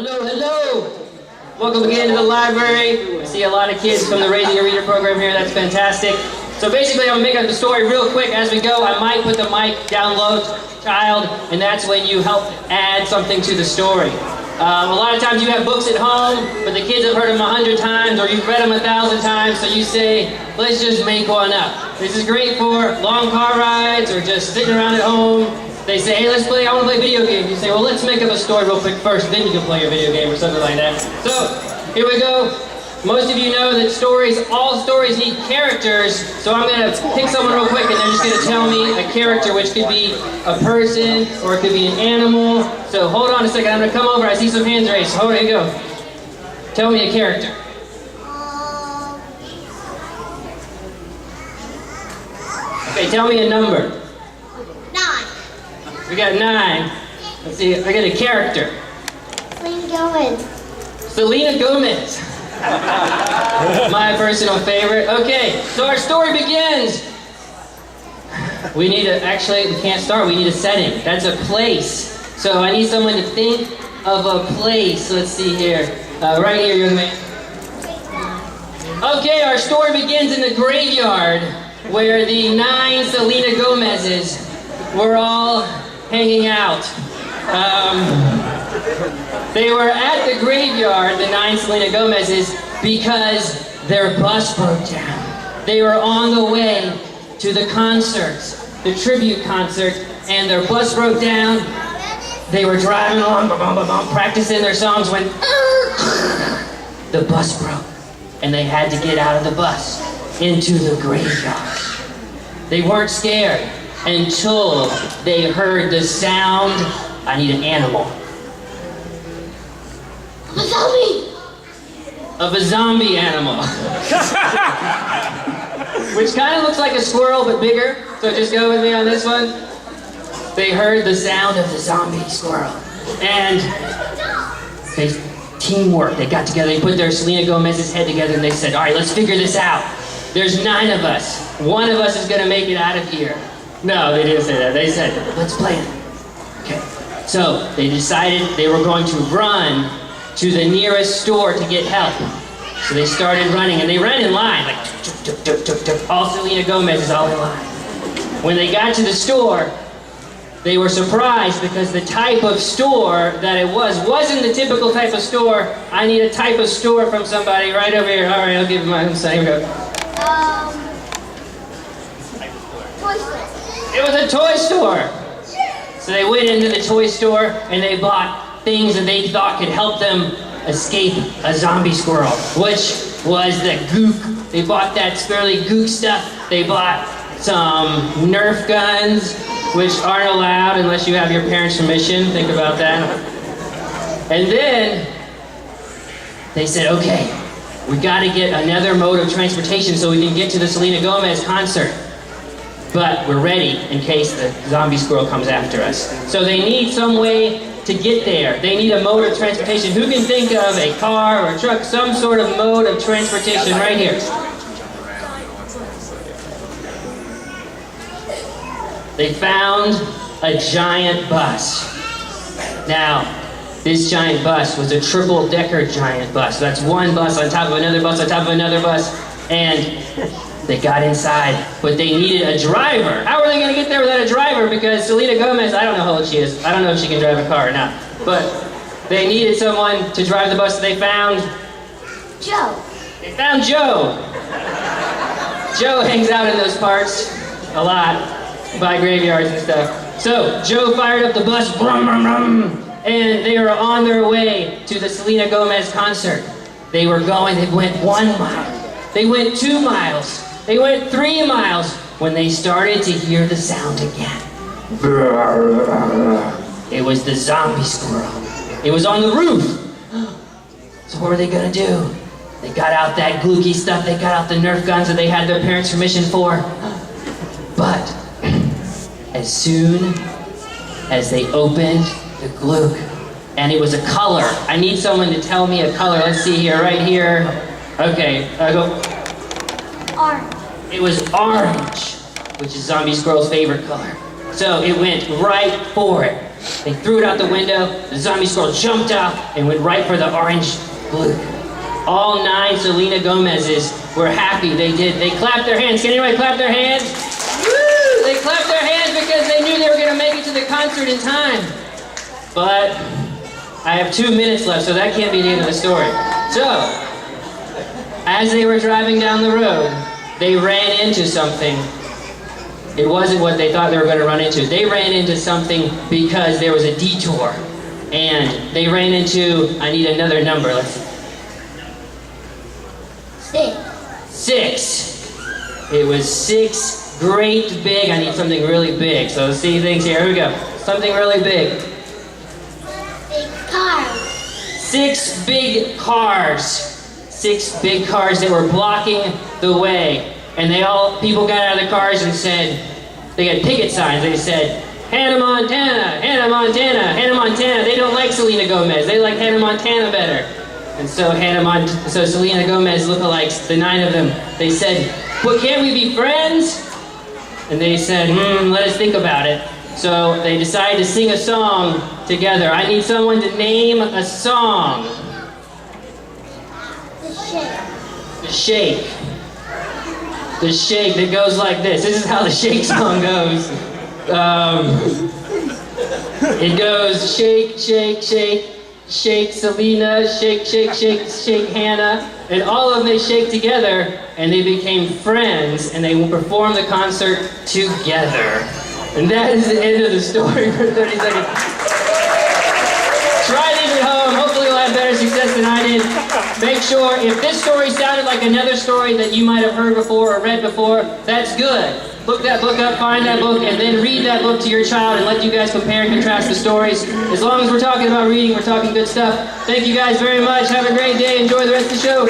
Hello, hello! Welcome again to the library. I see a lot of kids from the Raising a Reader program here. That's fantastic. So basically, I'm going to make up the story real quick as we go. I might put the mic down low to the child, and that's when you help add something to the story. A lot of times you have books at home, but the kids have heard them 100 times, or you've read them 1,000 times, so you say, let's just make one up. This is great for long car rides, or just sitting around at home. They say, hey, I want to play video games. You say, well, let's make up a story real quick first, then you can play your video game, or something like that. So, here we go. Most of you know that all stories need characters, so I'm going to pick someone real quick and they're just going to tell me a character, which could be a person or it could be an animal. So hold on a second, I'm going to come over. I see some hands raised. Hold on, here you go. Tell me a character. Okay, tell me a number. 9. We got 9. Let's see, I got a character. Selena Gomez. Selena Gomez. My personal favorite. Okay, so our story begins. We can't start, we need a setting. That's a place. So I need someone to think of a place. Let's see here. Right here, young man. Okay, our story begins in the graveyard where the 9 Selena Gomez's were all hanging out. They were at the graveyard, the 9 Selena Gomez's, because their bus broke down. They were on the way to the concerts, the tribute concert, and their bus broke down. They were driving along, practicing their songs when the bus broke, and they had to get out of the bus into the graveyard. They weren't scared until they heard the sound. I need an animal. A zombie! Of a zombie animal. Which kind of looks like a squirrel, but bigger. So just go with me on this one. They heard the sound of the zombie squirrel. And teamwork. They got together, they put their Selena Gomez's head together, and they said, all right, let's figure this out. There's 9 of us. One of us is going to make it out of here. No, they didn't say that. They said, let's plan. Okay. So they decided they were going to run to the nearest store to get help. So they started running, and they ran in line, like all Selena Gomez is all in line. When they got to the store, they were surprised because the type of store that it wasn't the typical type of store. I need a type of store from somebody right over here. All right, I'll give you my here we go. Toy store. It was a toy store. So they went into the toy store and they bought things that they thought could help them escape a zombie squirrel, which was the gook. They bought that fairly gook stuff. They bought some Nerf guns, which aren't allowed unless you have your parents' permission. Think about that. And then they said, okay, we got to get another mode of transportation so we can get to the Selena Gomez concert. But we're ready in case the zombie squirrel comes after us. So they need some way to get there. They need a mode of transportation. Who can think of a car or a truck, some sort of mode of transportation right here? They found a giant bus. Now, this giant bus was a triple-decker giant bus. So that's one bus on top of another bus on top of another bus. And they got inside, but they needed a driver. How are they going to get there without a driver? Because Selena Gomez, I don't know how old she is. I don't know if she can drive a car or not. But they needed someone to drive the bus. They found Joe. They found Joe. Joe hangs out in those parts a lot by graveyards and stuff. So Joe fired up the bus, brum, brum, brum, and they were on their way to the Selena Gomez concert. They were going, they went 1 mile. They went 2 miles. They went 3 miles when they started to hear the sound again. It was the zombie squirrel. It was on the roof. So what were they gonna do? They got out that glooky stuff. They got out the Nerf guns that they had their parents' permission for. But as soon as they opened the glook, and it was a color. I need someone to tell me a color. Let's see here, right here. Okay, go. Orange. It was orange, which is Zombie Squirrel's favorite color. So it went right for it. They threw it out the window. The zombie squirrel jumped out and went right for the orange blue. All 9 Selena Gomez's were happy. They did. They clapped their hands. Can anybody clap their hands? Woo! They clapped their hands because they knew they were going to make it to the concert in time. But I have 2 minutes left, so that can't be the end of the story. So, as they were driving down the road, they ran into something. It wasn't what they thought they were going to run into. They ran into something because there was a detour. And they ran into, I need another number. Let's see. 6. It was 6 great big. I need something really big. So let's see things here. Here we go. Something really big. Big cars. 6 big cars. 6 big cars that were blocking the way. And people got out of the cars and said, they had picket signs. They said, Hannah Montana, Hannah Montana, Hannah Montana. They don't like Selena Gomez. They like Hannah Montana better. And so Selena Gomez lookalikes, the 9 of them, they said, "But can't we be friends?" And they said, let us think about it. So they decided to sing a song together. I need someone to name a song. The Shake. The Shake. The Shake that goes like this. This is how the Shake song goes. It goes shake, shake, shake. Shake Selena, shake, shake, shake, shake Hannah, and all of them they shake together, and they became friends, and they performed the concert together. And that is the end of the story for 30 seconds. Try these at home. Hopefully you'll have better success than I did. Make sure, if this story sounded like another story that you might have heard before or read before, that's good. Look that book up, find that book, and then read that book to your child and let you guys compare and contrast the stories. As long as we're talking about reading, we're talking good stuff. Thank you guys very much. Have a great day. Enjoy the rest of the show.